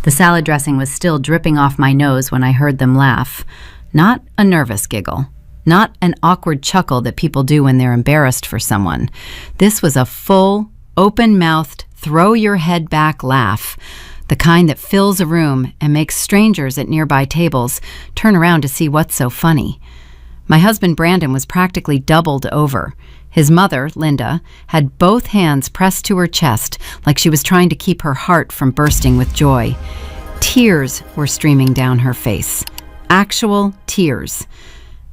The salad dressing was still dripping off my nose when I heard them laugh. Not a nervous giggle. Not an awkward chuckle that people do when they're embarrassed for someone. This was a full, open-mouthed, throw-your-head-back laugh, the kind that fills a room and makes strangers at nearby tables turn around to see what's so funny. My husband Brandon was practically doubled over. His mother, Linda, had both hands pressed to her chest like she was trying to keep her heart from bursting with joy. Tears were streaming down her face. Actual tears.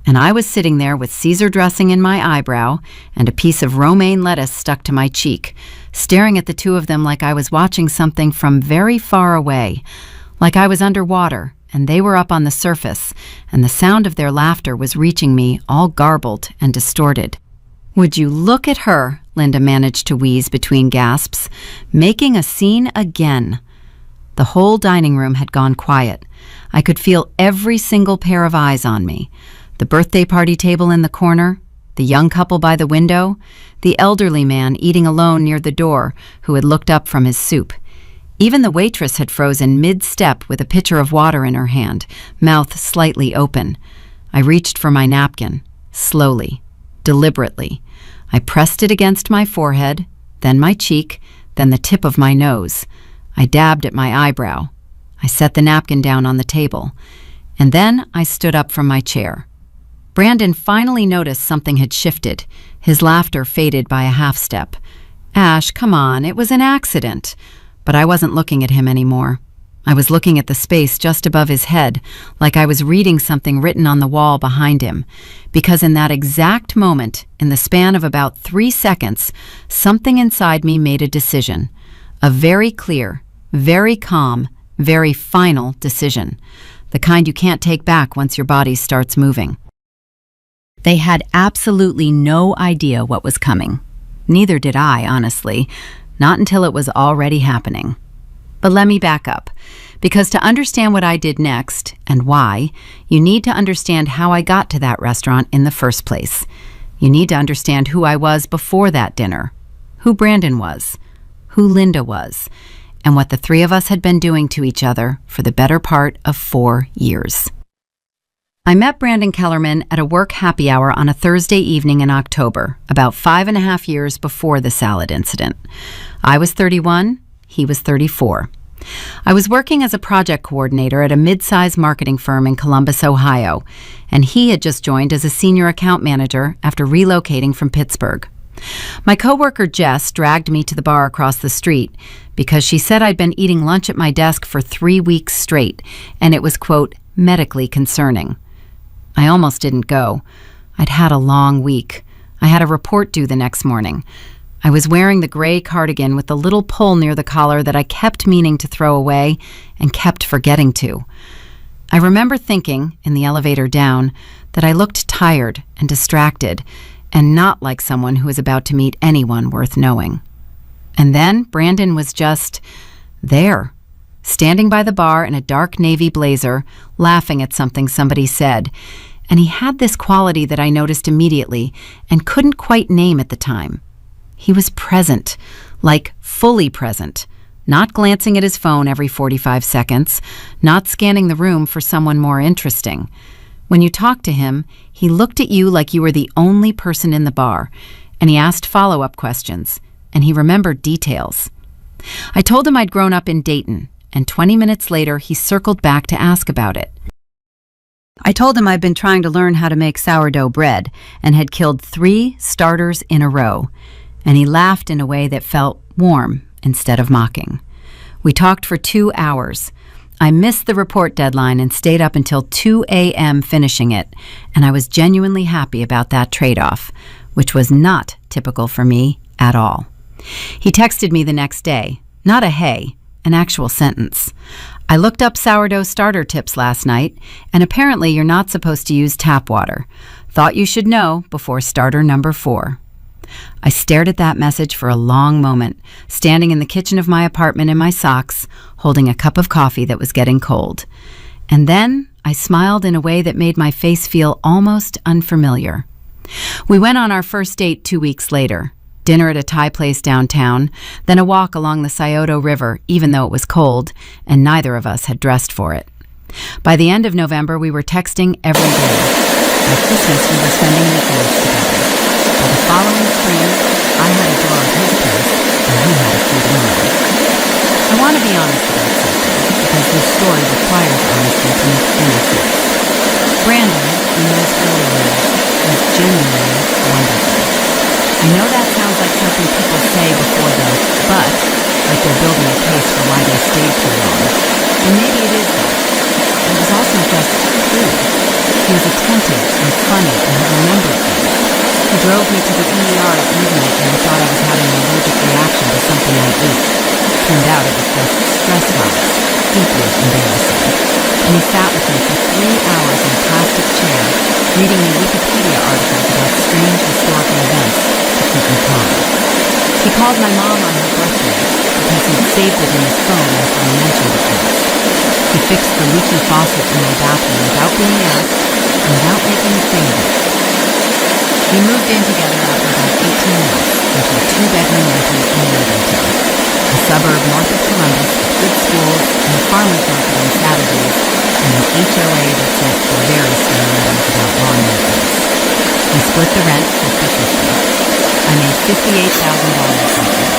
And I was sitting there with Caesar dressing in my eyebrow and a piece of romaine lettuce stuck to my cheek, staring at the two of them like I was watching something from very far away, like I was underwater and they were up on the surface, and the sound of their laughter was reaching me all garbled and distorted. "Would you look at her," Linda managed to wheeze between gasps, "making a scene again." The whole dining room had gone quiet. I could feel every single pair of eyes on me. The birthday party table in the corner, the young couple by the window, the elderly man eating alone near the door who had looked up from his soup. Even the waitress had frozen mid-step with a pitcher of water in her hand, mouth slightly open. I reached for my napkin, slowly, deliberately. I pressed it against my forehead, then my cheek, then the tip of my nose. I dabbed at my eyebrow. I set the napkin down on the table. And then I stood up from my chair. Brandon finally noticed something had shifted. His laughter faded by a half step. "Ash, come on, it was an accident." But I wasn't looking at him anymore. I was looking at the space just above his head, like I was reading something written on the wall behind him. Because in that exact moment, in the span of about 3 seconds, something inside me made a decision. A very clear, very calm, very final decision. The kind you can't take back once your body starts moving. They had absolutely no idea what was coming. Neither did I, honestly, not until it was already happening. But let me back up, because to understand what I did next, and why, you need to understand how I got to that restaurant in the first place. You need to understand who I was before that dinner, who Brandon was, who Linda was, and what the three of us had been doing to each other for the better part of 4 years. I met Brandon Kellerman at a work happy hour on a Thursday evening in October, about 5.5 years before the salad incident. I was 31, he was 34. I was working as a project coordinator at a mid-size marketing firm in Columbus, Ohio, and he had just joined as a senior account manager after relocating from Pittsburgh. My coworker Jess dragged me to the bar across the street because she said I'd been eating lunch at my desk for 3 weeks straight, and it was, quote, medically concerning. I almost didn't go. I'd had a long week. I had a report due the next morning. I was wearing the gray cardigan with the little pull near the collar that I kept meaning to throw away and kept forgetting to. I remember thinking, in the elevator down, that I looked tired and distracted and not like someone who was about to meet anyone worth knowing. And then Brandon was just there, standing by the bar in a dark navy blazer, laughing at something somebody said. And he had this quality that I noticed immediately and couldn't quite name at the time. He was present, like fully present, not glancing at his phone every 45 seconds, not scanning the room for someone more interesting. When you talked to him, he looked at you like you were the only person in the bar, and he asked follow-up questions, and he remembered details. I told him I'd grown up in Dayton, and 20 minutes later, he circled back to ask about it. I told him I'd been trying to learn how to make sourdough bread and had killed 3 starters in a row, and he laughed in a way that felt warm instead of mocking. We talked for 2 hours. I missed the report deadline and stayed up until 2 a.m. finishing it, and I was genuinely happy about that trade-off, which was not typical for me at all. He texted me the next day, not a hey, an actual sentence. "I looked up sourdough starter tips last night, and apparently you're not supposed to use tap water. Thought you should know before starter number 4. I stared at that message for a long moment, standing in the kitchen of my apartment in my socks, holding a cup of coffee that was getting cold. And then I smiled in a way that made my face feel almost unfamiliar. We went on our first date 2 weeks later. dinner at a Thai place downtown, then a walk along the Scioto River, even though it was cold, and neither of us had dressed for it. By the end of November, we were texting every day. By Christmas, we were spending weekends together. By the following spring, I had a drawer at his place, and he had a few at mine. I want to be honest about something, because this story requires honesty to make any sense. Brandon, in those early years, was genuinely wonderful. I know that sounds like something people say before the but, like they're building a case for why they stayed too long. And maybe it is that. It was also just true. He was attentive and funny and he remembered things. He drove me to the ER at midnight when I thought I was having an allergic reaction to something I ate. Turned out it was just stress highs, deeply embarrassing. And he sat with me for 3 hours in a plastic chair, reading me Wikipedia articles about strange historical events to keep me calm. He called my mom on her birthday because he'd saved it in his phone after I mentioned it once. He fixed the leaky faucet in my bathroom without being asked and without making a thing of it. We moved in together after about 18 months into a 2-bedroom rental in Worthington, a suburb north of Columbus with good schools and a farmer's market on Saturdays and an HOA that sent very stern letters about lawn maintenance. We split the rent 50-50. I made $58,000 that year.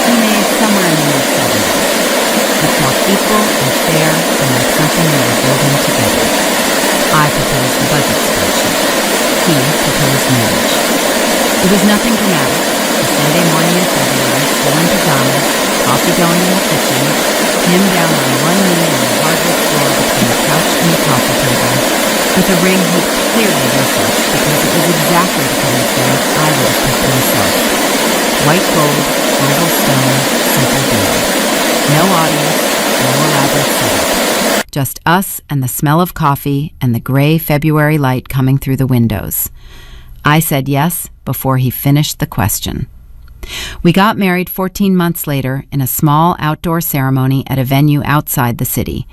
He made somewhere in the mid-70s. It felt equal and fair and like something we were building together. I proposed the budget spreadsheet. He proposed marriage. It was nothing dramatic. A Sunday morning in February, still in pajamas, coffee going in the kitchen, him down on one knee on the hardwood floor between the couch and the coffee table, with a ring he'd clearly researched because it was exactly the kind of thing I would have picked myself. White gold, oval stone, simple build. No audience, no elaborate setup. Just us and the smell of coffee and the gray February light coming through the windows. I said yes before he finished the question. We got married 14 months later in a small outdoor ceremony at a venue outside the city.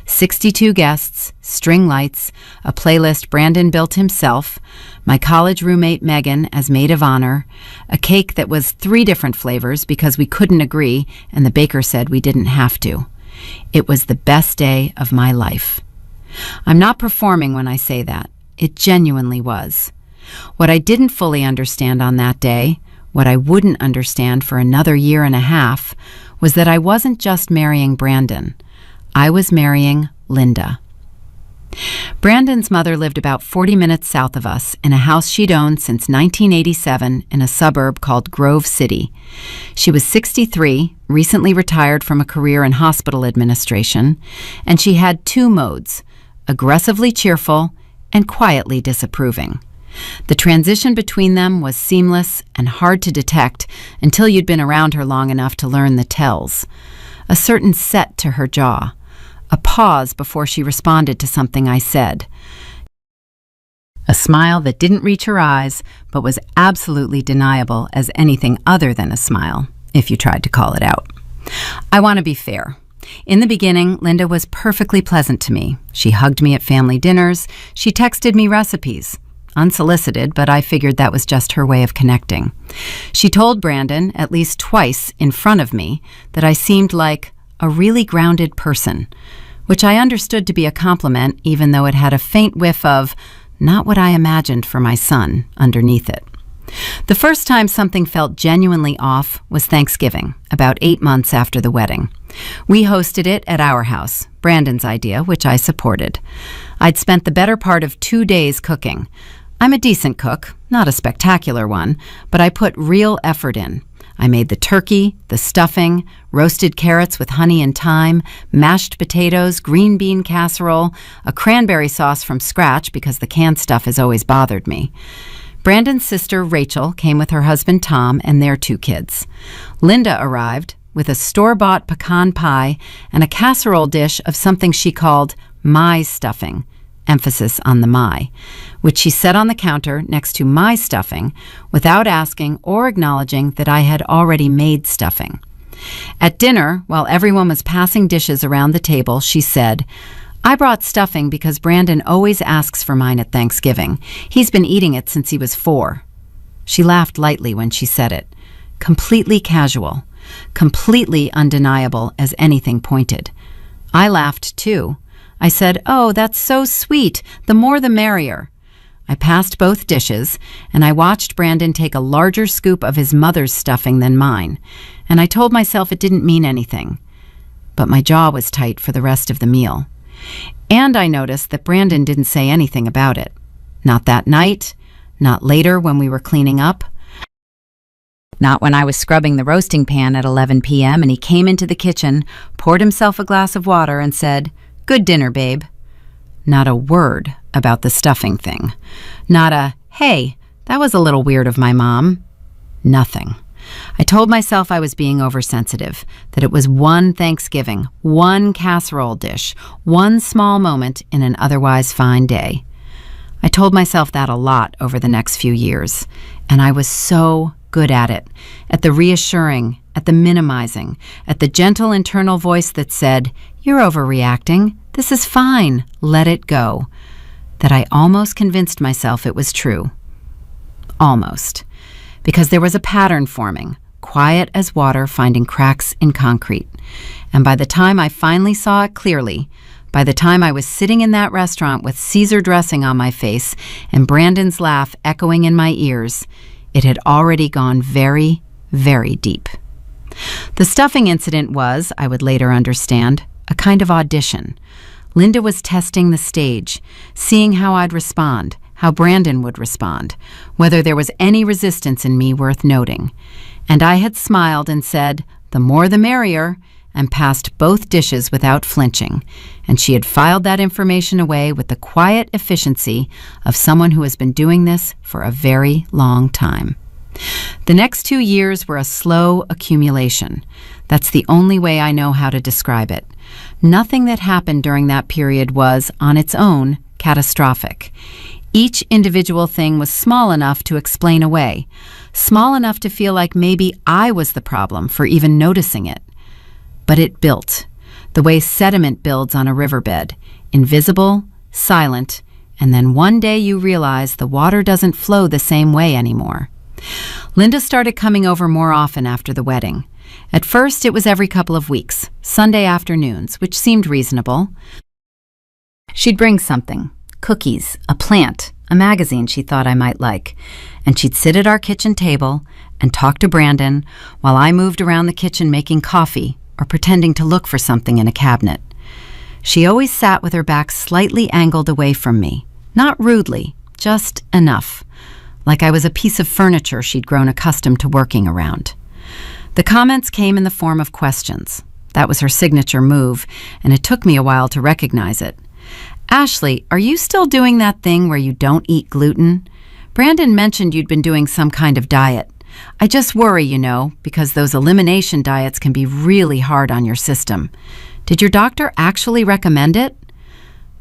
62 guests, string lights, a playlist Brandon built himself, my college roommate Megan as maid of honor, a cake that was 3 different flavors because we couldn't agree and the baker said we didn't have to. It was the best day of my life. I'm not performing when I say that. It genuinely was. What I didn't fully understand on that day, what I wouldn't understand for another year and a half, was that I wasn't just marrying Brandon. I was marrying Linda. Brandon's mother lived about 40 minutes south of us in a house she'd owned since 1987 in a suburb called Grove City. She was 63, recently retired from a career in hospital administration, and she had 2 modes, aggressively cheerful and quietly disapproving. The transition between them was seamless and hard to detect until you'd been around her long enough to learn the tells. A certain set to her jaw. A pause before she responded to something I said. A smile that didn't reach her eyes, but was absolutely deniable as anything other than a smile, if you tried to call it out. I want to be fair. In the beginning, Linda was perfectly pleasant to me. She hugged me at family dinners. She texted me recipes. Unsolicited, but I figured that was just her way of connecting. She told Brandon, at least twice in front of me, that I seemed like a really grounded person, which I understood to be a compliment, even though it had a faint whiff of not what I imagined for my son underneath it. The first time something felt genuinely off was Thanksgiving, about 8 months after the wedding. We hosted it at our house, Brandon's idea, which I supported. I'd spent the better part of 2 days cooking. I'm a decent cook, not a spectacular one, but I put real effort in. I made the turkey, the stuffing, roasted carrots with honey and thyme, mashed potatoes, green bean casserole, a cranberry sauce from scratch because the canned stuff has always bothered me. Brandon's sister, Rachel, came with her husband, Tom, and their 2 kids. Linda arrived with a store-bought pecan pie and a casserole dish of something she called my stuffing, emphasis on the my, which she set on the counter next to my stuffing without asking or acknowledging that I had already made stuffing. At dinner, while everyone was passing dishes around the table, she said, "I brought stuffing because Brandon always asks for mine at Thanksgiving. He's been eating it since he was 4. She laughed lightly when she said it. completely casual, completely undeniable as anything pointed. I laughed too. I said, "Oh, that's so sweet. The more the merrier." I passed both dishes, and I watched Brandon take a larger scoop of his mother's stuffing than mine, and I told myself it didn't mean anything. But my jaw was tight for the rest of the meal. And I noticed that Brandon didn't say anything about it. Not that night, not later when we were cleaning up, not when I was scrubbing the roasting pan at 11 p.m. and he came into the kitchen, poured himself a glass of water, and said, "Good dinner, babe." Not a word about the stuffing thing. Not a, "Hey, that was a little weird of my mom." Nothing. I told myself I was being oversensitive, that it was one Thanksgiving, one casserole dish, one small moment in an otherwise fine day. I told myself that a lot over the next few years, and I was so good at the reassuring, at the minimizing, at the gentle internal voice that said, "You're overreacting. This is fine. Let it go," that I almost convinced myself it was true. Almost. Because there was a pattern forming, quiet as water finding cracks in concrete. And by the time I finally saw it clearly, by the time I was sitting in that restaurant with Caesar dressing on my face and Brandon's laugh echoing in my ears, it had already gone very, very deep. The stuffing incident was, I would later understand, a kind of audition. Linda was testing the stage, seeing how I'd respond, how Brandon would respond, whether there was any resistance in me worth noting. And I had smiled and said, "The more the merrier," and passed both dishes without flinching, and she had filed that information away with the quiet efficiency of someone who has been doing this for a very long time. The next 2 years were a slow accumulation. That's the only way I know how to describe it. Nothing that happened during that period was, on its own, catastrophic. Each individual thing was small enough to explain away, small enough to feel like maybe I was the problem for even noticing it. But it built, the way sediment builds on a riverbed, invisible, silent, and then one day you realize the water doesn't flow the same way anymore. Linda started coming over more often after the wedding. At first, it was every couple of weeks, Sunday afternoons, which seemed reasonable. She'd bring something. Cookies, a plant, a magazine she thought I might like, and she'd sit at our kitchen table and talk to Brandon while I moved around the kitchen making coffee or pretending to look for something in a cabinet. She always sat with her back slightly angled away from me, not rudely, just enough, like I was a piece of furniture she'd grown accustomed to working around. The comments came in the form of questions. That was her signature move, and it took me a while to recognize it. "Ashley, are you still doing that thing where you don't eat gluten? Brandon mentioned you'd been doing some kind of diet. I just worry, because those elimination diets can be really hard on your system. Did your doctor actually recommend it?"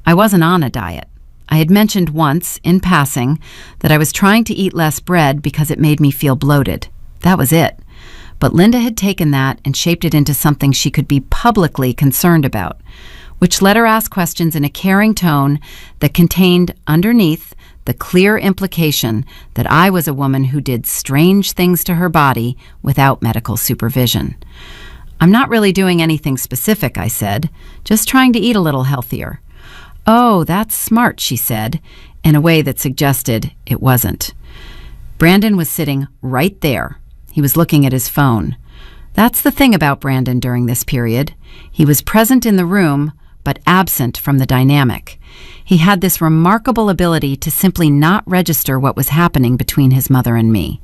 I wasn't on a diet. I had mentioned once, in passing, that I was trying to eat less bread because it made me feel bloated. That was it. But Linda had taken that and shaped it into something she could be publicly concerned about, which let her ask questions in a caring tone that contained, underneath, the clear implication that I was a woman who did strange things to her body without medical supervision. "I'm not really doing anything specific," I said, "just trying to eat a little healthier." "Oh, that's smart," she said, in a way that suggested it wasn't. Brandon was sitting right there. He was looking at his phone. That's the thing about Brandon during this period. He was present in the room, but absent from the dynamic. He had this remarkable ability to simply not register what was happening between his mother and me.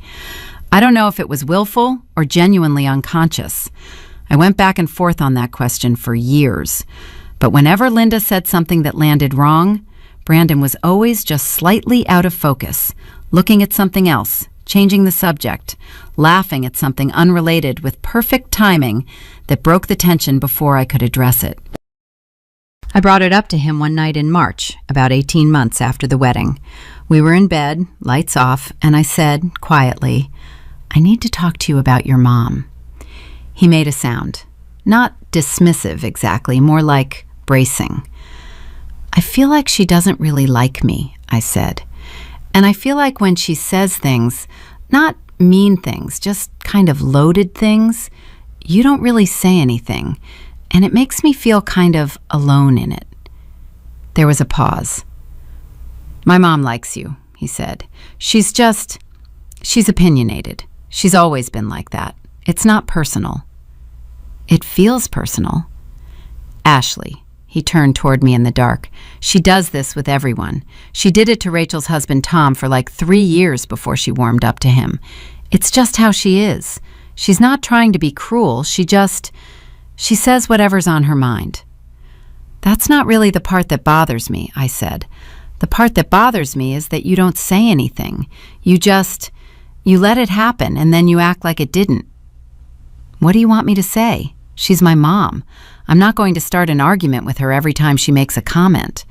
I don't know if it was willful or genuinely unconscious. I went back and forth on that question for years. But whenever Linda said something that landed wrong, Brandon was always just slightly out of focus, looking at something else, changing the subject, laughing at something unrelated with perfect timing that broke the tension before I could address it. I brought it up to him one night in March, about 18 months after the wedding. We were in bed, lights off, and I said, quietly, "I need to talk to you about your mom." He made a sound. Not dismissive exactly, more like bracing. "I feel like she doesn't really like me," I said. "And I feel like when she says things, not mean things, just kind of loaded things, you don't really say anything, and it makes me feel kind of alone in it. There was a pause. My mom likes you, he said. She's opinionated. She's always been like that. It's not personal. It feels personal. Ashley, he turned toward me in the dark. She does this with everyone. She did it to Rachel's husband Tom for like 3 years before she warmed up to him. It's just how she is. She's not trying to be cruel. She says whatever's on her mind. That's not really the part that bothers me, I said. The part that bothers me is that you don't say anything. You let it happen and then you act like it didn't. What do you want me to say? She's my mom. I'm not going to start an argument with her every time she makes a comment.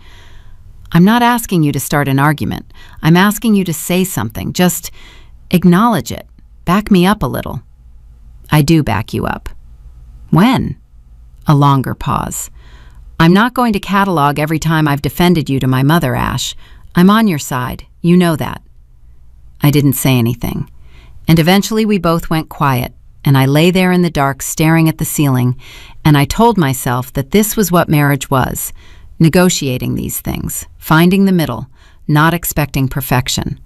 I'm not asking you to start an argument. I'm asking you to say something. Just acknowledge it. Back me up a little. I do back you up. When? A longer pause. I'm not going to catalog every time I've defended you to my mother, Ash. I'm on your side. You know that. I didn't say anything. And eventually we both went quiet, and I lay there in the dark staring at the ceiling, and I told myself that this was what marriage was, negotiating these things, finding the middle, not expecting perfection.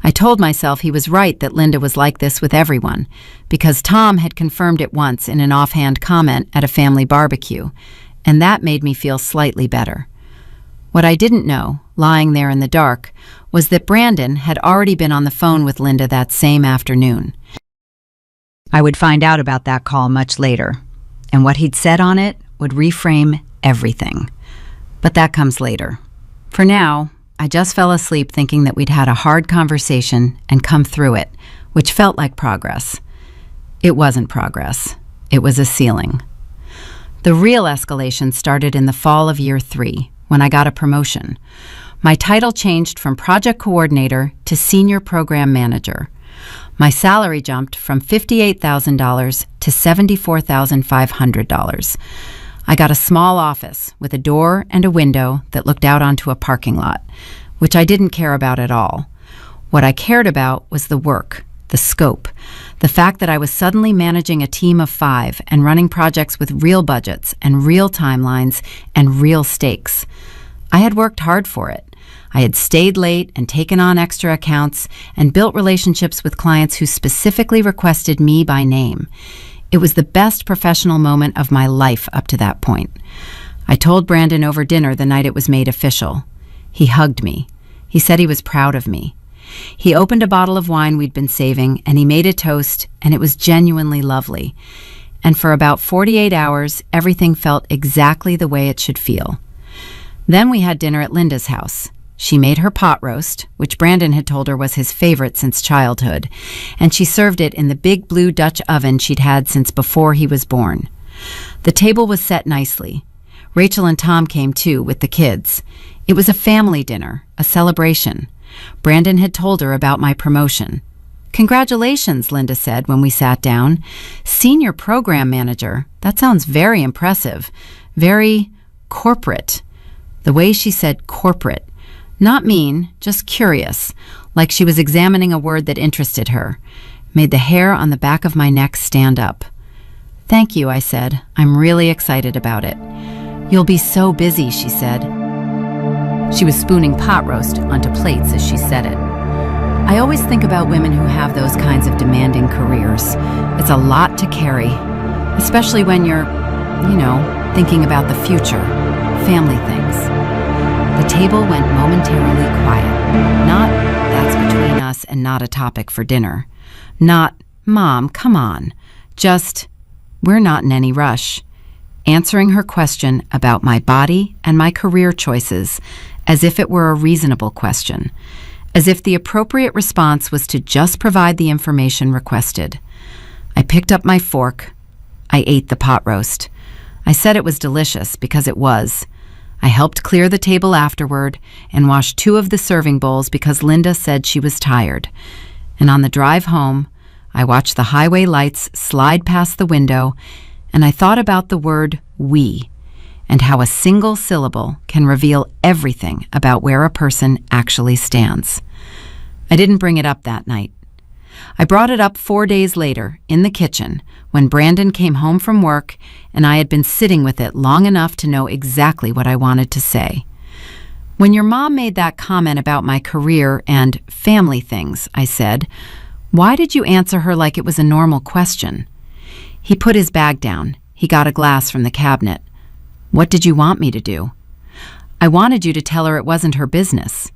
I told myself he was right that Linda was like this with everyone, because Tom had confirmed it once in an offhand comment at a family barbecue, and that made me feel slightly better. What I didn't know, lying there in the dark, was that Brandon had already been on the phone with Linda that same afternoon. I would find out about that call much later, and what he'd said on it would reframe everything. But that comes later. For now, I just fell asleep thinking that we'd had a hard conversation and come through it, which felt like progress. It wasn't progress. It was a ceiling. The real escalation started in the fall of year 3, when I got a promotion. My title changed from project coordinator to senior program manager. My salary jumped from $58,000 to $74,500. I got a small office with a door and a window that looked out onto a parking lot, which I didn't care about at all. What I cared about was the work, the scope, the fact that I was suddenly managing a team of 5 and running projects with real budgets and real timelines and real stakes. I had worked hard for it. I had stayed late and taken on extra accounts and built relationships with clients who specifically requested me by name. It was the best professional moment of my life up to that point. I told Brandon over dinner the night it was made official. He hugged me. He said he was proud of me. He opened a bottle of wine we'd been saving, and he made a toast, and it was genuinely lovely. And for about 48 hours, everything felt exactly the way it should feel. Then we had dinner at Linda's house. She made her pot roast, which Brandon had told her was his favorite since childhood, and she served it in the big blue Dutch oven she'd had since before he was born. The table was set nicely. Rachel and Tom came too, with the kids. It was a family dinner, a celebration. Brandon had told her about my promotion. "Congratulations," Linda said when we sat down. "Senior program manager. That sounds very impressive. Very corporate." The way she said corporate. Not mean, just curious, like she was examining a word that interested her, made the hair on the back of my neck stand up. "Thank you," I said. "I'm really excited about it." "You'll be so busy," she said. She was spooning pot roast onto plates as she said it. I always think about women who have those kinds of demanding careers. It's a lot to carry, especially when you're, thinking about the future, family things. The table went momentarily quiet. Not, "That's between us and not a topic for dinner." Not, "Mom, come on." Just, "We're not in any rush." Answering her question about my body and my career choices as if it were a reasonable question, as if the appropriate response was to just provide the information requested. I picked up my fork. I ate the pot roast. I said it was delicious because it was. I helped clear the table afterward and washed 2 of the serving bowls because Linda said she was tired. And on the drive home, I watched the highway lights slide past the window, and I thought about the word "we" and how a single syllable can reveal everything about where a person actually stands. I didn't bring it up that night. I brought it up 4 days later, in the kitchen, when Brandon came home from work and I had been sitting with it long enough to know exactly what I wanted to say. "When your mom made that comment about my career and family things," I said, "why did you answer her like it was a normal question?" He put his bag down. He got a glass from the cabinet. "What did you want me to do?" "I wanted you to tell her it wasn't her business."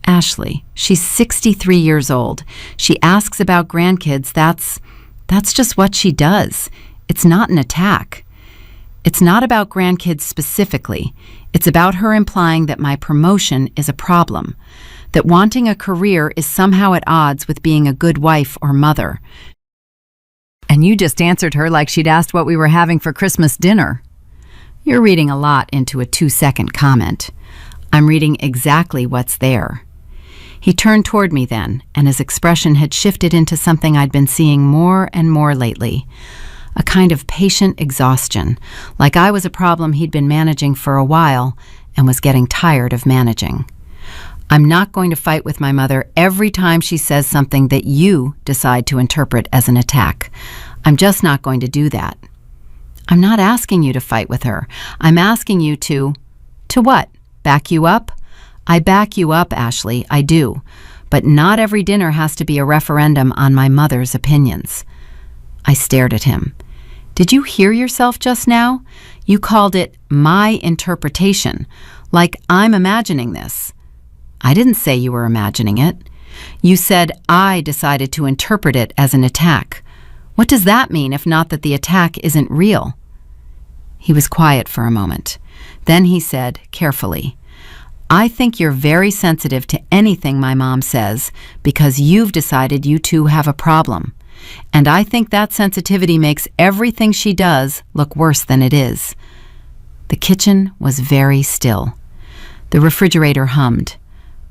"Ashley, she's 63 years old. She asks about grandkids. That's just what she does. It's not an attack. It's not about grandkids specifically. It's about her implying that my promotion is a problem, that wanting a career is somehow at odds with being a good wife or mother." And you just answered her like she'd asked what we were having for Christmas dinner. You're reading a lot into a 2-second comment. I'm reading exactly what's there. He turned toward me then, and his expression had shifted into something I'd been seeing more and more lately. A kind of patient exhaustion, like I was a problem he'd been managing for a while and was getting tired of managing. "I'm not going to fight with my mother every time she says something that you decide to interpret as an attack. I'm just not going to do that." "I'm not asking you to fight with her. I'm asking you to what? Back you up?" "I back you up, Ashley, I do. But not every dinner has to be a referendum on my mother's opinions." I stared at him. "Did you hear yourself just now? You called it my interpretation, like I'm imagining this." "I didn't say you were imagining it. You said I decided to interpret it as an attack. What does that mean if not that the attack isn't real?" He was quiet for a moment. Then he said, carefully, "I think you're very sensitive to anything my mom says because you've decided you two have a problem. And I think that sensitivity makes everything she does look worse than it is." The kitchen was very still. The refrigerator hummed.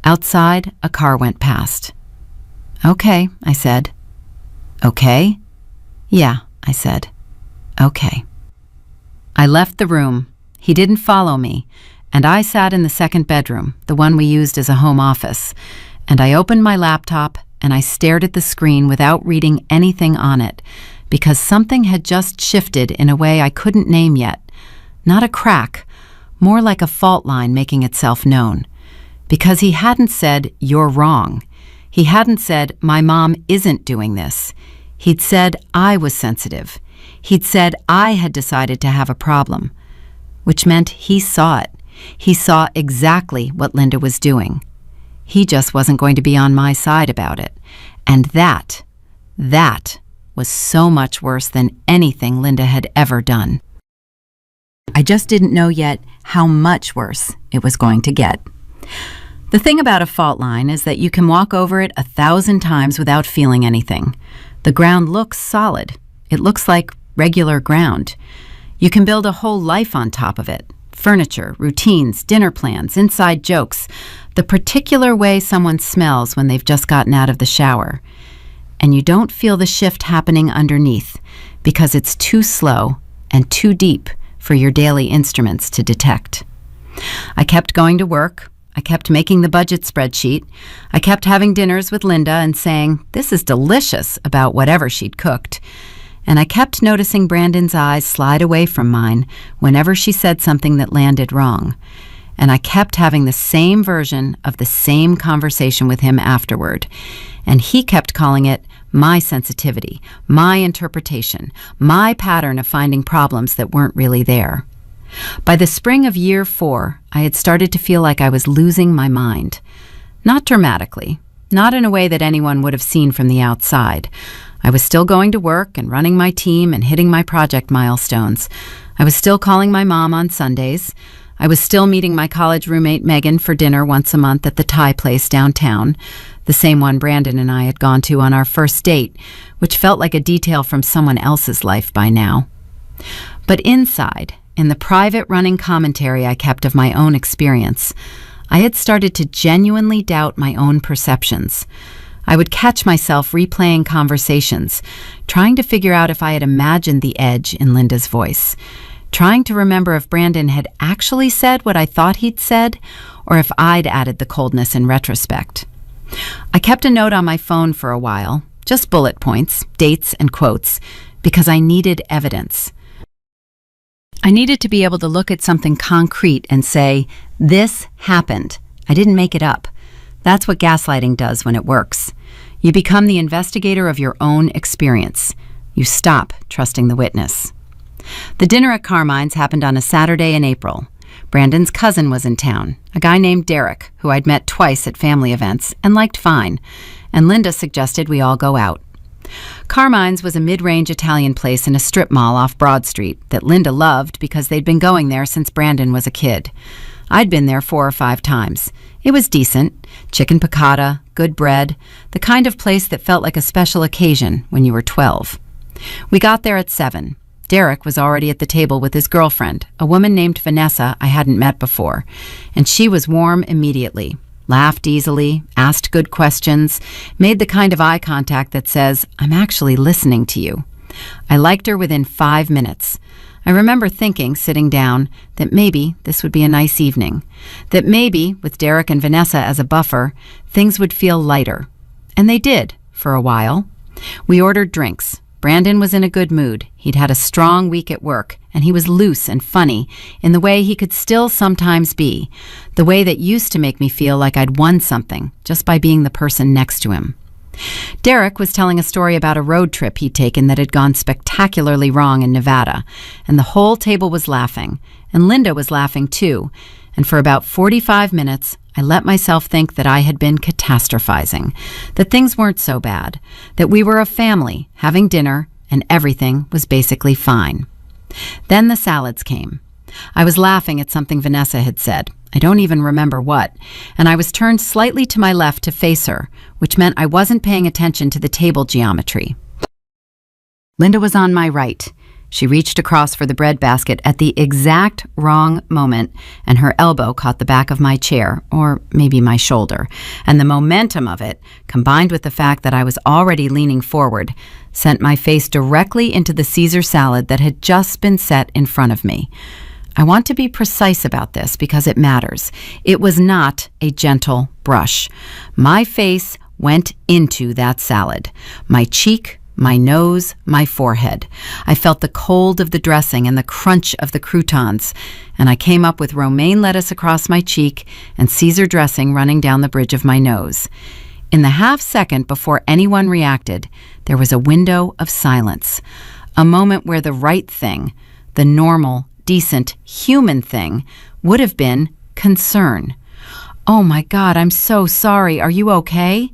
Outside, a car went past. "Okay," I said. "Okay?" "Yeah," I said. "Okay." I left the room. He didn't follow me, and I sat in the second bedroom, the one we used as a home office, and I opened my laptop and I stared at the screen without reading anything on it, because something had just shifted in a way I couldn't name yet. Not a crack, more like a fault line making itself known. Because he hadn't said, "You're wrong." He hadn't said, "My mom isn't doing this." He'd said I was sensitive. He'd said I had decided to have a problem, which meant he saw it. He saw exactly what Linda was doing. He just wasn't going to be on my side about it. And that was so much worse than anything Linda had ever done. I just didn't know yet how much worse it was going to get. The thing about a fault line is that you can walk over it 1,000 times without feeling anything. The ground looks solid. It looks like regular ground. You can build a whole life on top of it. Furniture, routines, dinner plans, inside jokes, the particular way someone smells when they've just gotten out of the shower. And you don't feel the shift happening underneath because it's too slow and too deep for your daily instruments to detect. I kept going to work. I kept making the budget spreadsheet. I kept having dinners with Linda and saying, "This is delicious," about whatever she'd cooked. And I kept noticing Brandon's eyes slide away from mine whenever she said something that landed wrong. And I kept having the same version of the same conversation with him afterward. And he kept calling it my sensitivity, my interpretation, my pattern of finding problems that weren't really there. By the spring of year 4, I had started to feel like I was losing my mind. Not dramatically, not in a way that anyone would have seen from the outside. I was still going to work and running my team and hitting my project milestones. I was still calling my mom on Sundays. I was still meeting my college roommate Megan for dinner once a month at the Thai place downtown, the same one Brandon and I had gone to on our first date, which felt like a detail from someone else's life by now. But inside, in the private running commentary I kept of my own experience, I had started to genuinely doubt my own perceptions. I would catch myself replaying conversations, trying to figure out if I had imagined the edge in Linda's voice, trying to remember if Brandon had actually said what I thought he'd said, or if I'd added the coldness in retrospect. I kept a note on my phone for a while, just bullet points, dates, and quotes, because I needed evidence. I needed to be able to look at something concrete and say, this happened. I didn't make it up. That's what gaslighting does when it works. You become the investigator of your own experience. You stop trusting the witness. The dinner at Carmine's happened on a Saturday in April. Brandon's cousin was in town, a guy named Derek, who I'd met twice at family events and liked fine, and Linda suggested we all go out. Carmine's was a mid-range Italian place in a strip mall off Broad Street that Linda loved because they'd been going there since Brandon was a kid. I'd been there 4 or 5 times. It was decent, chicken piccata, good bread, the kind of place that felt like a special occasion when you were 12. We got there at 7. Derek was already at the table with his girlfriend, a woman named Vanessa I hadn't met before, and she was warm immediately. Laughed easily, asked good questions, made the kind of eye contact that says, I'm actually listening to you. I liked her within 5 minutes. I remember thinking, sitting down, that maybe this would be a nice evening, that maybe, with Derek and Vanessa as a buffer, things would feel lighter. And they did, for a while. We ordered drinks. Brandon was in a good mood. He'd had a strong week at work, and he was loose and funny in the way he could still sometimes be, the way that used to make me feel like I'd won something just by being the person next to him. Derek was telling a story about a road trip he'd taken that had gone spectacularly wrong in Nevada, and the whole table was laughing, and Linda was laughing too, and for about 45 minutes, I let myself think that I had been catastrophizing, that things weren't so bad, that we were a family having dinner and everything was basically fine. Then the salads came. I was laughing at something Vanessa had said. I don't even remember what, and I was turned slightly to my left to face her, which meant I wasn't paying attention to the table geometry. Linda was on my right. She reached across for the bread basket at the exact wrong moment, and her elbow caught the back of my chair, or maybe my shoulder, and the momentum of it, combined with the fact that I was already leaning forward, sent my face directly into the Caesar salad that had just been set in front of me. I want to be precise about this because it matters. It was not a gentle brush. My face went into that salad. My cheek, my nose, my forehead. I felt the cold of the dressing and the crunch of the croutons, and I came up with romaine lettuce across my cheek and Caesar dressing running down the bridge of my nose. In the half second before anyone reacted, there was a window of silence, a moment where the right thing, the normal, decent, human thing, would have been concern. Oh my God, I'm so sorry. Are you okay?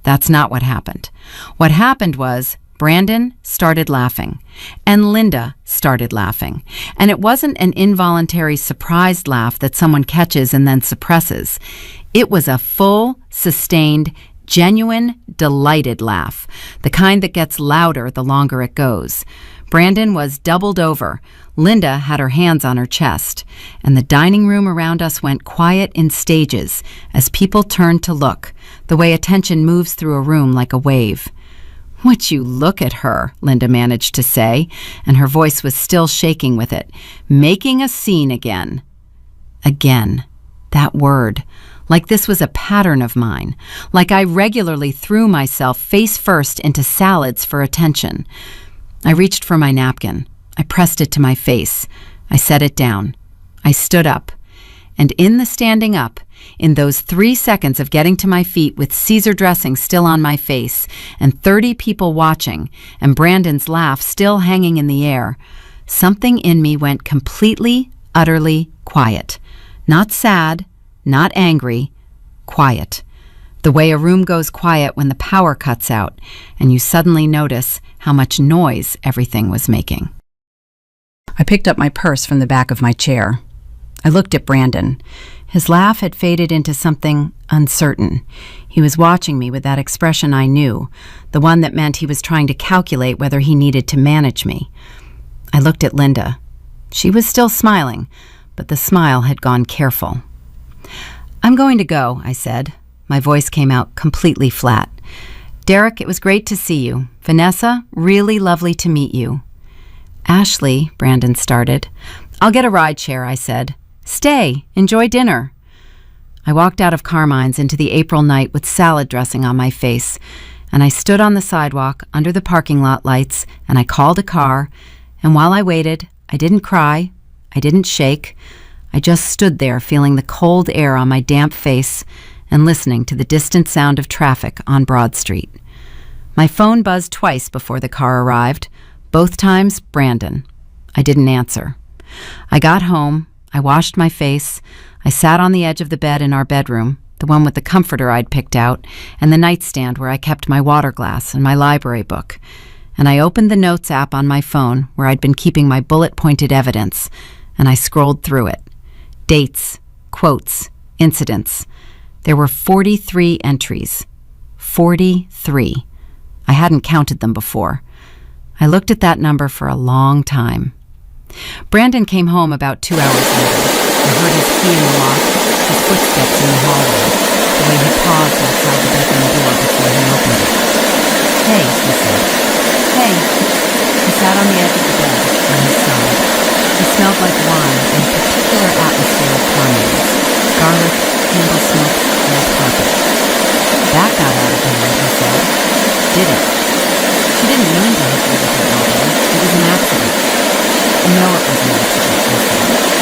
That's not what happened. What happened was Brandon started laughing, and Linda started laughing. And it wasn't an involuntary surprised laugh that someone catches and then suppresses. It was a full, sustained, genuine, delighted laugh, the kind that gets louder the longer it goes. Brandon was doubled over. Linda had her hands on her chest, and the dining room around us went quiet in stages as people turned to look, the way attention moves through a room like a wave. "Would you look at her," Linda managed to say, and her voice was still shaking with it. "Making a scene again." Again. That word. Like this was a pattern of mine. Like I regularly threw myself face first into salads for attention. I reached for my napkin. I pressed it to my face. I set it down. I stood up. And in the standing up, in those 3 seconds of getting to my feet with Caesar dressing still on my face and 30 people watching and Brandon's laugh still hanging in the air, something in me went completely, utterly quiet. Not sad, not angry, quiet. The way a room goes quiet when the power cuts out and you suddenly notice how much noise everything was making. I picked up my purse from the back of my chair. I looked at Brandon. His laugh had faded into something uncertain. He was watching me with that expression I knew, the one that meant he was trying to calculate whether he needed to manage me. I looked at Linda. She was still smiling, but the smile had gone careful. "I'm going to go," I said. My voice came out completely flat. "Derek, it was great to see you. Vanessa, really lovely to meet you." "Ashley," Brandon started. "I'll get a ride share," I said. "Stay. Enjoy dinner." I walked out of Carmine's into the April night with salad dressing on my face, and I stood on the sidewalk under the parking lot lights, and I called a car, and while I waited, I didn't cry, I didn't shake. I just stood there feeling the cold air on my damp face and listening to the distant sound of traffic on Broad Street. My phone buzzed twice before the car arrived, both times Brandon. I didn't answer. I got home, I washed my face, I sat on the edge of the bed in our bedroom, the one with the comforter I'd picked out, and the nightstand where I kept my water glass and my library book. And I opened the Notes app on my phone where I'd been keeping my bullet-pointed evidence, and I scrolled through it. Dates, quotes, incidents. There were 43 entries. 43. I hadn't counted them before. I looked at that number for a long time. Brandon came home about 2 hours later. I heard his key in the lock, his footsteps in the hallway, the way he paused outside the bedroom door before he opened it. "Hey," he said. "Hey." He sat on the edge of the bed on his side. He smelled like wine and a particular atmosphere of carnage, garlic, candle smoke, old carpet. "That got out of hand," he said. "Did it?" "She didn't mean to hit you with her elbow. It was an accident." "No, it was an accident," I said.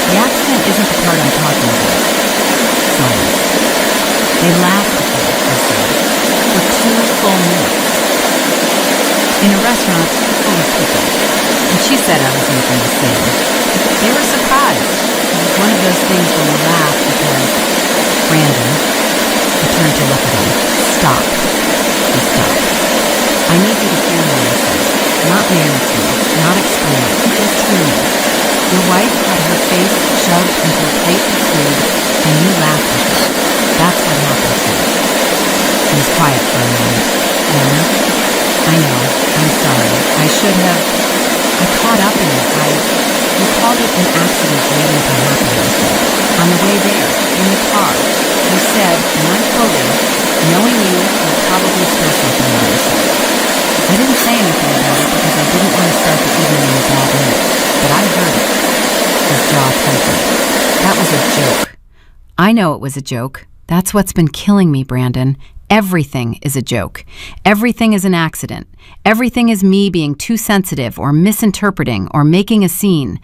"The accident isn't the part I'm talking about." Silence. "They laughed at me," I said, "for 2 full minutes. In a restaurant full of people. And she said I was making the same. They were surprised. It was one of those things when you laugh because..." "Brandon," I turned to look at him. "Stop." He stopped. "I need you to hear me," I said. "Not manage me, not explain it, just hear me. Your wife had her face shoved into a plate of food, and you laughed at her. That's what happened to you." He was quiet for a moment. "Then, I know, I'm sorry. I should have... I caught up in it. You called it an accident waiting to happen," I said. "On the way there, in the car, you said, and I'm quoting, 'Knowing you'll probably spill something on yourself.' I didn't say anything about it because I didn't want to start the evening in a bad mood, but I heard it." His jaw tightened. "That was a joke." "I know it was a joke. That's what's been killing me, Brandon. Everything is a joke. Everything is an accident. Everything is me being too sensitive or misinterpreting or making a scene.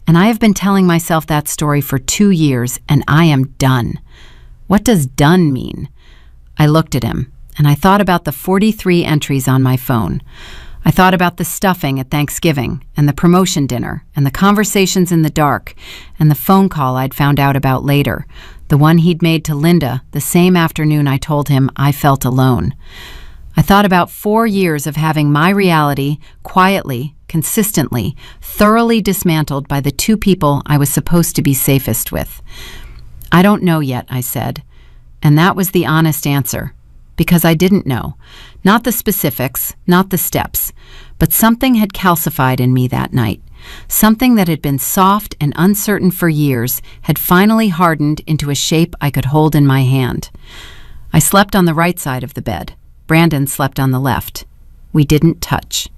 And I have been telling myself that story for 2 years, and I am done." "What does done mean?" I looked at him, and I thought about the 43 entries on my phone. I thought about the stuffing at Thanksgiving, and the promotion dinner, and the conversations in the dark, and the phone call I'd found out about later, the one he'd made to Linda the same afternoon I told him I felt alone. I thought about 4 years of having my reality quietly, consistently, thoroughly dismantled by the 2 people I was supposed to be safest with. "I don't know yet," I said. And that was the honest answer. Because I didn't know. Not the specifics, not the steps. But something had calcified in me that night. Something that had been soft and uncertain for years had finally hardened into a shape I could hold in my hand. I slept on the right side of the bed. Brandon slept on the left. We didn't touch.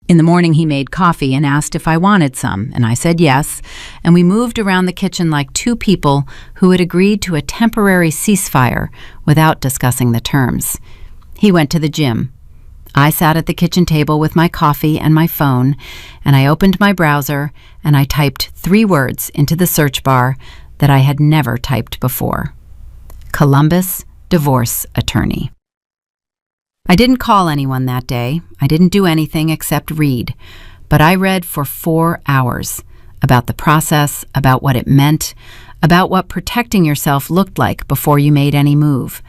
In the morning, he made coffee and asked if I wanted some, and I said yes, and we moved around the kitchen like 2 people who had agreed to a temporary ceasefire without discussing the terms. He went to the gym. I sat at the kitchen table with my coffee and my phone, and I opened my browser, and I typed 3 words into the search bar that I had never typed before. Columbus Divorce Attorney. I didn't call anyone that day. I didn't do anything except read. But I read for 4 hours about the process, about what it meant, about what protecting yourself looked like before you made any move,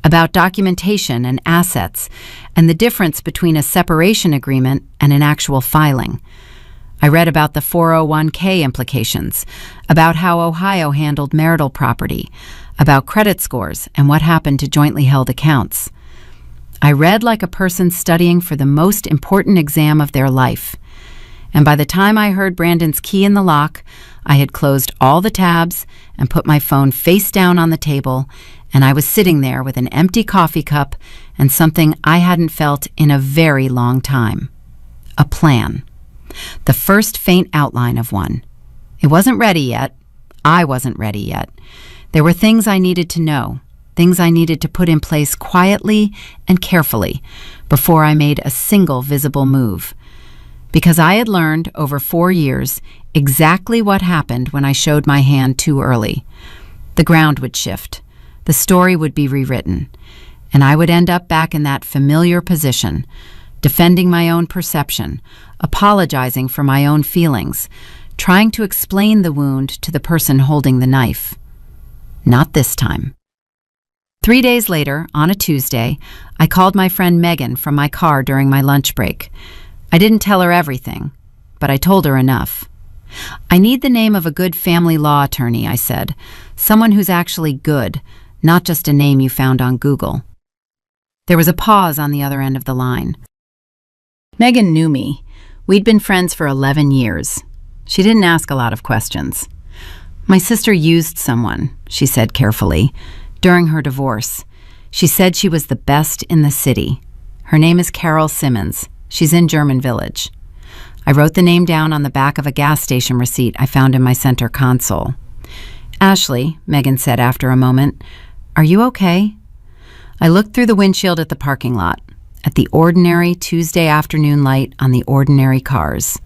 about documentation and assets, and the difference between a separation agreement and an actual filing. I read about the 401k implications, about how Ohio handled marital property, about credit scores and what happened to jointly held accounts. I read like a person studying for the most important exam of their life. And by the time I heard Brandon's key in the lock, I had closed all the tabs and put my phone face down on the table, and I was sitting there with an empty coffee cup and something I hadn't felt in a very long time. A plan. The first faint outline of one. It wasn't ready yet. I wasn't ready yet. There were things I needed to know. things I needed to put in place quietly and carefully before I made a single visible move. Because I had learned over 4 years exactly what happened when I showed my hand too early. The ground would shift, the story would be rewritten, and I would end up back in that familiar position, defending my own perception, apologizing for my own feelings, trying to explain the wound to the person holding the knife. Not this time. 3 days later, on a Tuesday, I called my friend Megan from my car during my lunch break. I didn't tell her everything, but I told her enough. I need the name of a good family law attorney, I said. Someone who's actually good, not just a name you found on Google. There was a pause on the other end of the line. Megan knew me. We'd been friends for 11 years. She didn't ask a lot of questions. My sister used someone, she said carefully, during her divorce. She said she was the best in the city. Her name is Carol Simmons. She's in German Village. I wrote the name down on the back of a gas station receipt I found in my center console. Ashley, Megan said after a moment, "Are you okay?" I looked through the windshield at the parking lot, at the ordinary Tuesday afternoon light on the ordinary cars.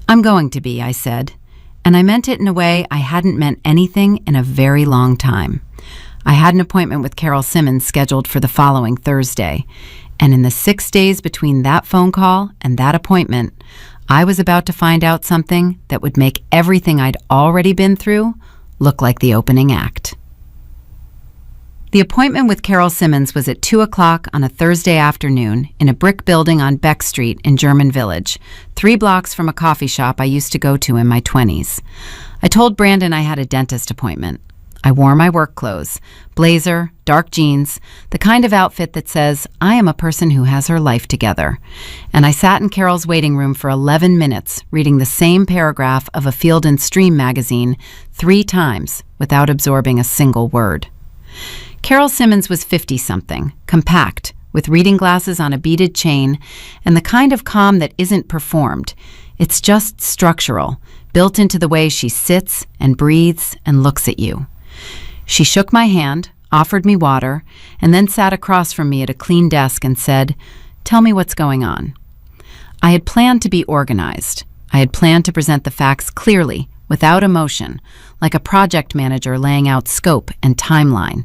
"I'm going to be," I said, and I meant it in a way I hadn't meant anything in a very long time. I had an appointment with Carol Simmons scheduled for the following Thursday, and in the 6 days between that phone call and that appointment, I was about to find out something that would make everything I'd already been through look like the opening act. The appointment with Carol Simmons was at 2 o'clock on a Thursday afternoon in a brick building on Beck Street in German Village, 3 blocks from a coffee shop I used to go to in my 20s. I told Brandon I had a dentist appointment. I wore my work clothes, blazer, dark jeans, the kind of outfit that says, I am a person who has her life together. And I sat in Carol's waiting room for 11 minutes, reading the same paragraph of a Field and Stream magazine 3 times without absorbing a single word. Carol Simmons was 50-something, compact, with reading glasses on a beaded chain, and the kind of calm that isn't performed. It's just structural, built into the way she sits and breathes and looks at you. She shook my hand, offered me water, and then sat across from me at a clean desk and said, "Tell me what's going on." I had planned to be organized. I had planned to present the facts clearly, without emotion, like a project manager laying out scope and timeline.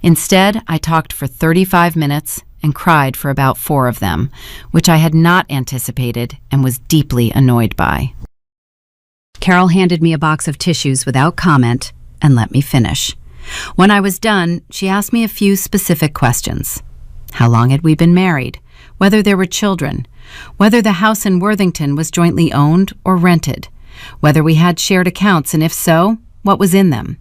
Instead, I talked for 35 minutes and cried for about 4 of them, which I had not anticipated and was deeply annoyed by. Carol handed me a box of tissues without comment and let me finish. When I was done, she asked me a few specific questions. How long had we been married? Whether there were children? Whether the house in Worthington was jointly owned or rented? Whether we had shared accounts, and if so, what was in them?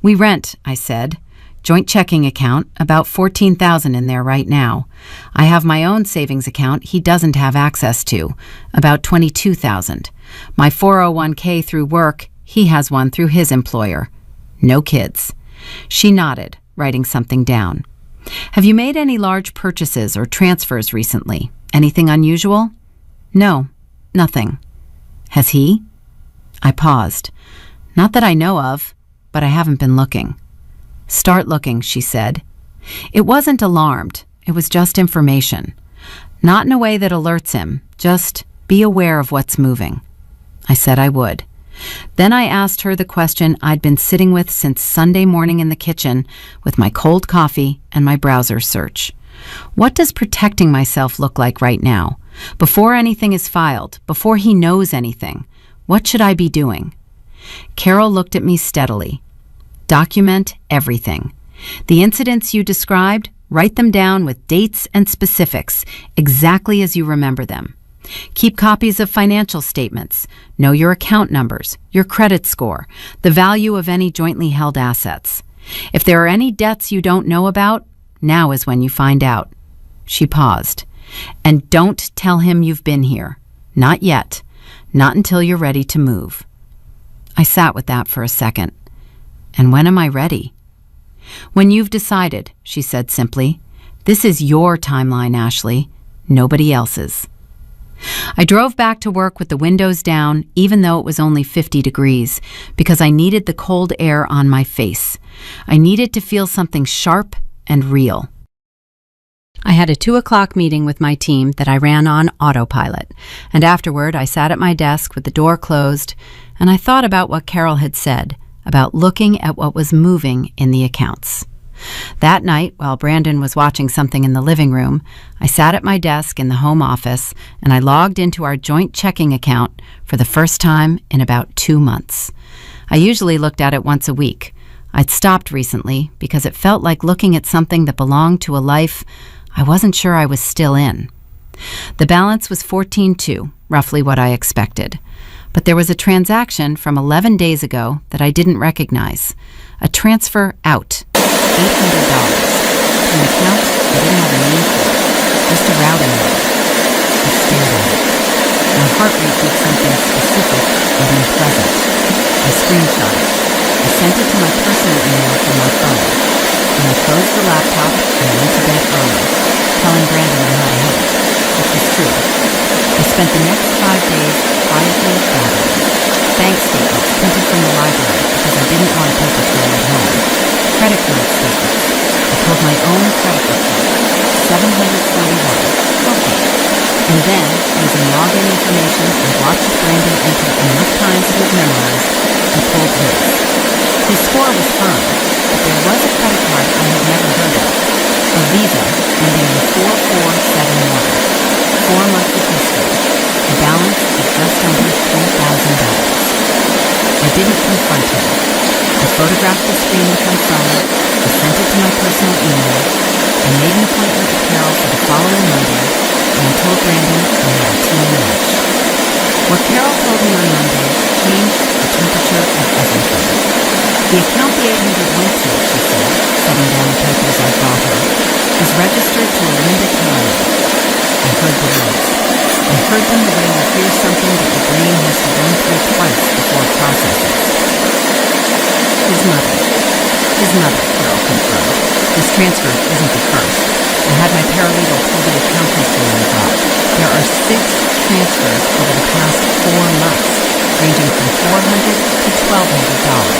We rent, I said. Joint checking account, about $14,000 in there right now. I have my own savings account he doesn't have access to, about $22,000. My 401k through work, he has one through his employer. No kids. She nodded, writing something down. Have you made any large purchases or transfers recently? Anything unusual? No, nothing. Has he? I paused. Not that I know of, but I haven't been looking. Start looking, she said. It wasn't alarmed. It was just information. Not in a way that alerts him, just be aware of what's moving. I said I would. Then I asked her the question I'd been sitting with since Sunday morning in the kitchen with my cold coffee and my browser search. What does protecting myself look like right now? Before anything is filed, before he knows anything, what should I be doing? Carol looked at me steadily. Document everything. The incidents you described, write them down with dates and specifics, exactly as you remember them. Keep copies of financial statements. Know your account numbers, your credit score, the value of any jointly held assets. If there are any debts you don't know about, now is when you find out. She paused. And don't tell him you've been here. Not yet. Not until you're ready to move. I sat with that for a second. And when am I ready? When you've decided, she said simply. This is your timeline, Ashley, nobody else's. I drove back to work with the windows down, even though it was only 50 degrees, because I needed the cold air on my face. I needed to feel something sharp and real. I had a 2:00 meeting with my team that I ran on autopilot, and afterward I sat at my desk with the door closed, and I thought about what Carol had said about looking at what was moving in the accounts. That night, while Brandon was watching something in the living room, I sat at my desk in the home office and I logged into our joint checking account for the first time in about 2 months. I usually looked at it once a week. I'd stopped recently because it felt like looking at something that belonged to a life I wasn't sure I was still in. The balance was 14.2, roughly what I expected. But there was a transaction from 11 days ago that I didn't recognize. A transfer out. $800 to an account I didn't have a name for, just a routing number. I stared at it. My heart rate did something specific and unpleasant. I screenshot it. I sent it to my personal email from my phone. And I closed the laptop and went to bed early, telling Brandon I had a headache, which was true. I spent the next 5 days quietly gathering bank statements printed from the library because I didn't want a paper trail at home. Credit card statements. I pulled my own credit report, 741. Okay. And then, using login information and watched Brandon enter enough times to have memorized, I pulled his. His score was fine, but there was a credit card I had never heard of. A Visa ending in 4471. 4 months of history. A balance of just under $3,000. I didn't confront him. I photographed the screen with my phone, I sent it to my personal email, I made an appointment with Carol for the following Monday, and I told Brandon I had a team lunch. What Carol told me on Monday changed the temperature of everything. The account the 800 went to, she said, setting down the papers I brought her, is registered to a Linda County. I heard the words. I heard them the way you hear something that your brain has to run through twice before it processes. His mother, Carol confirmed. This transfer isn't the first. I had my paralegal pull the account history I got. There are 6 transfers over the past 4 months, ranging from $400 to $1,200,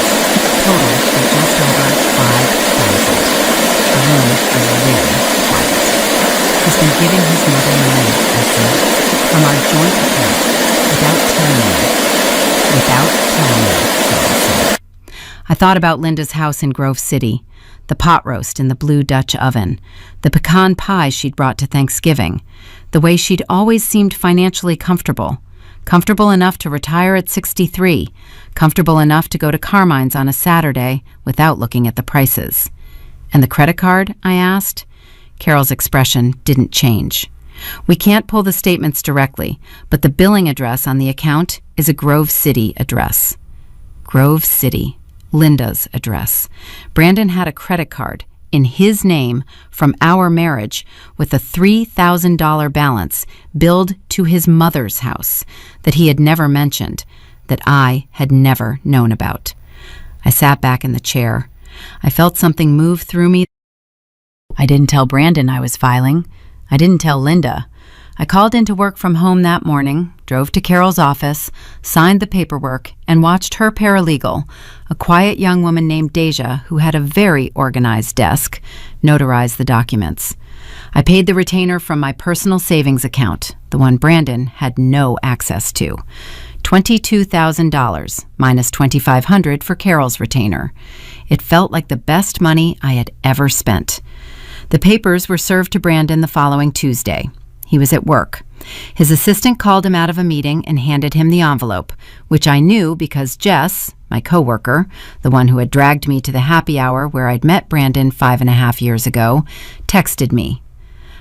total of just over $5,000. The room was really quiet. He's been giving his mother money, I said, from our joint account, without telling me. Without telling me, Carol said. I thought about Linda's house in Grove City, the pot roast in the blue Dutch oven, the pecan pie she'd brought to Thanksgiving, the way she'd always seemed financially comfortable enough to retire at 63, comfortable enough to go to Carmine's on a Saturday without looking at the prices. And the credit card, I asked? Carol's expression didn't change. We can't pull the statements directly, but the billing address on the account is a Grove City address. Grove City. Linda's address. Brandon had a credit card in his name from our marriage with a $3,000 balance billed to his mother's house that he had never mentioned, that I had never known about. I sat back in the chair. I felt something move through me. I didn't tell Brandon I was filing. I didn't tell Linda. I called into work from home that morning, drove to Carol's office, signed the paperwork, and watched her paralegal, a quiet young woman named Deja who had a very organized desk, notarize the documents. I paid the retainer from my personal savings account, the one Brandon had no access to. $22,000 minus $2,500 for Carol's retainer. It felt like the best money I had ever spent. The papers were served to Brandon the following Tuesday. He was at work. His assistant called him out of a meeting and handed him the envelope, which I knew because Jess, my coworker, the one who had dragged me to the happy hour where I'd met Brandon 5.5 years ago, texted me.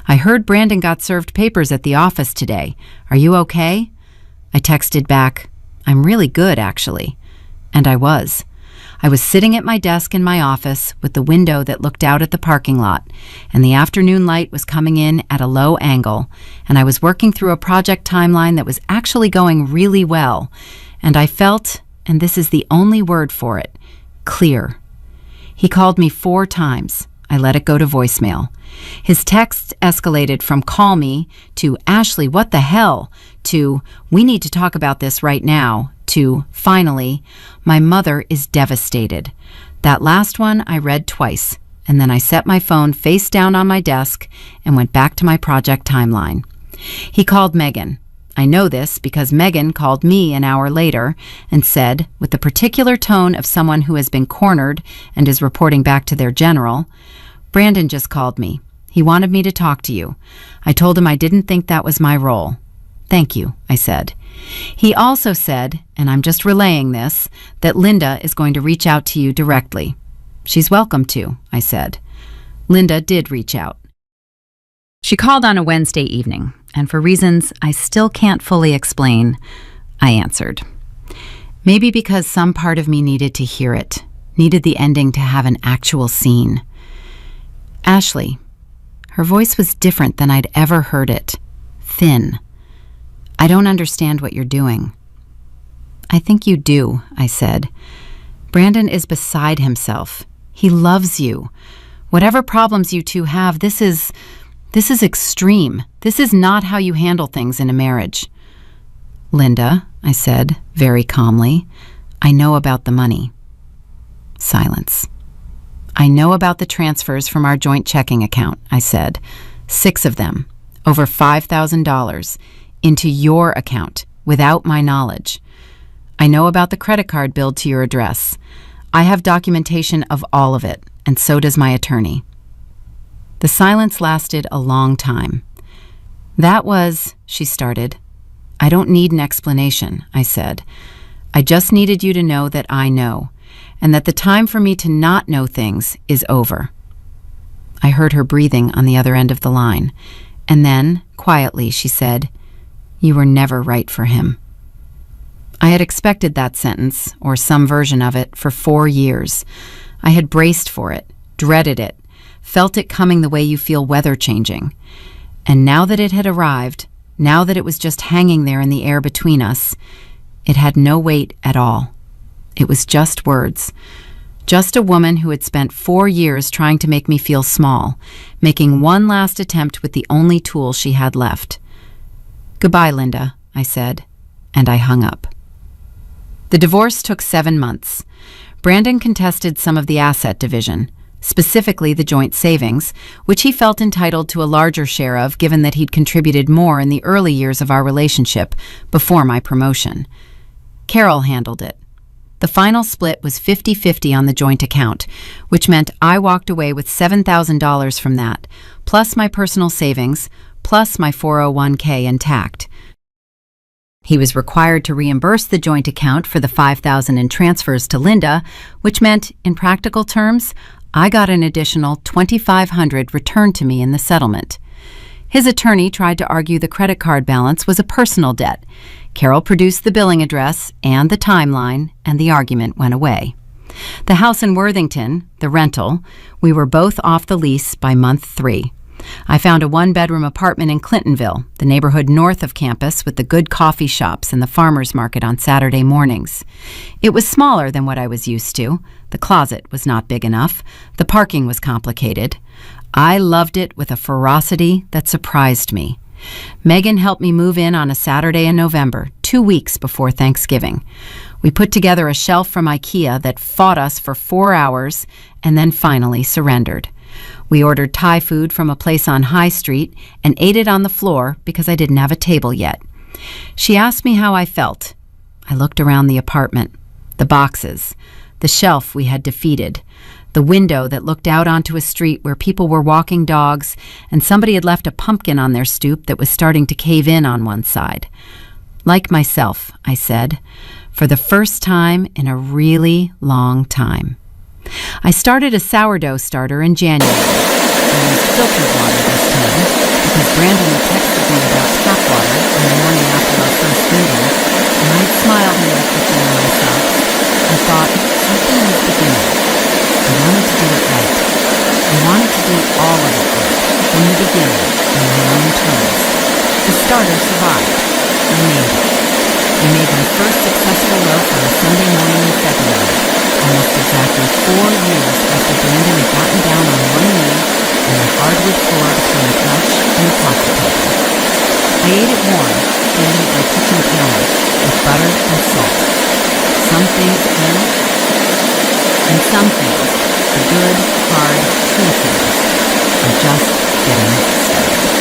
I heard Brandon got served papers at the office today. Are you okay? I texted back, I'm really good, actually. And I was. I was sitting at my desk in my office with the window that looked out at the parking lot, and the afternoon light was coming in at a low angle, and I was working through a project timeline that was actually going really well, and I felt, and this is the only word for it, clear. He called me 4 times, I let it go to voicemail. His texts escalated from "call me" to "Ashley, what the hell?" to "we need to talk about this right now" to, finally, "my mother is devastated." That last one I read twice, and then I set my phone face down on my desk and went back to my project timeline. He called Megan. I know this because Megan called me an hour later and said, with the particular tone of someone who has been cornered and is reporting back to their general, "Brandon just called me. He wanted me to talk to you. I told him I didn't think that was my role." "Thank you," I said. He also said, and I'm just relaying this, that Linda is going to reach out to you directly. "She's welcome to," I said. Linda did reach out. She called on a Wednesday evening, and for reasons I still can't fully explain, I answered. Maybe because some part of me needed to hear it, needed the ending to have an actual scene. "Ashley." Her voice was different than I'd ever heard it. Thin. "I don't understand what you're doing." "I think you do," I said. "Brandon is beside himself. He loves you. Whatever problems you two have, this is extreme. This is not how you handle things in a marriage." "Linda," I said, very calmly, "I know about the money." Silence. "I know about the transfers from our joint checking account," I said. 6 of them, over $5,000, into your account, without my knowledge. "I know about the credit card billed to your address. I have documentation of all of it, and so does my attorney." The silence lasted a long time. "That was," she started. "I don't need an explanation," I said. "I just needed you to know that I know, and that the time for me to not know things is over." I heard her breathing on the other end of the line, and then, quietly, she said, "You were never right for him." I had expected that sentence, or some version of it, for 4 years. I had braced for it, dreaded it, felt it coming the way you feel weather changing. And now that it had arrived, now that it was just hanging there in the air between us, it had no weight at all. It was just words. Just a woman who had spent 4 years trying to make me feel small, making one last attempt with the only tool she had left. "Goodbye, Linda," I said, and I hung up. The divorce took 7 months. Brandon contested some of the asset division, specifically the joint savings, which he felt entitled to a larger share of given that he'd contributed more in the early years of our relationship before my promotion. Carol handled it. The final split was 50-50 on the joint account, which meant I walked away with $7,000 from that, plus my personal savings, plus my 401k intact. He was required to reimburse the joint account for the $5,000 in transfers to Linda, which meant, in practical terms, I got an additional $2,500 returned to me in the settlement. His attorney tried to argue the credit card balance was a personal debt. Carol produced the billing address and the timeline, and the argument went away. The house in Worthington, the rental, we were both off the lease by month 3. I found a 1-bedroom apartment in Clintonville, the neighborhood north of campus with the good coffee shops and the farmers market on Saturday mornings. It was smaller than what I was used to. The closet was not big enough. The parking was complicated. I loved it with a ferocity that surprised me. Megan helped me move in on a Saturday in November, 2 weeks before Thanksgiving. We put together a shelf from IKEA that fought us for 4 hours and then finally surrendered. We ordered Thai food from a place on High Street and ate it on the floor because I didn't have a table yet. She asked me how I felt. I looked around the apartment, the boxes, the shelf we had defeated, the window that looked out onto a street where people were walking dogs and somebody had left a pumpkin on their stoop that was starting to cave in on one side. "Like myself," I said, for the first time in a really long time. I started a sourdough starter in January. I used filtered water this time because Brandon had texted me about tap water in the morning after our first meeting, and I had smiled in my kitchen on myself. I thought, something was beginning. I wanted to do it right. I wanted to do all of it right, from the beginning, on my own terms. The starter survived. I made it. I made my first successful loaf on a Sunday morning in February. almost exactly 4 years after Brandon had gotten down on one knee on the hardwood floor between the couch and the coffee table. I ate it warm, standing at my kitchen counter, with butter and salt. Some things in, and some things, the good, hard, true things, are just getting started.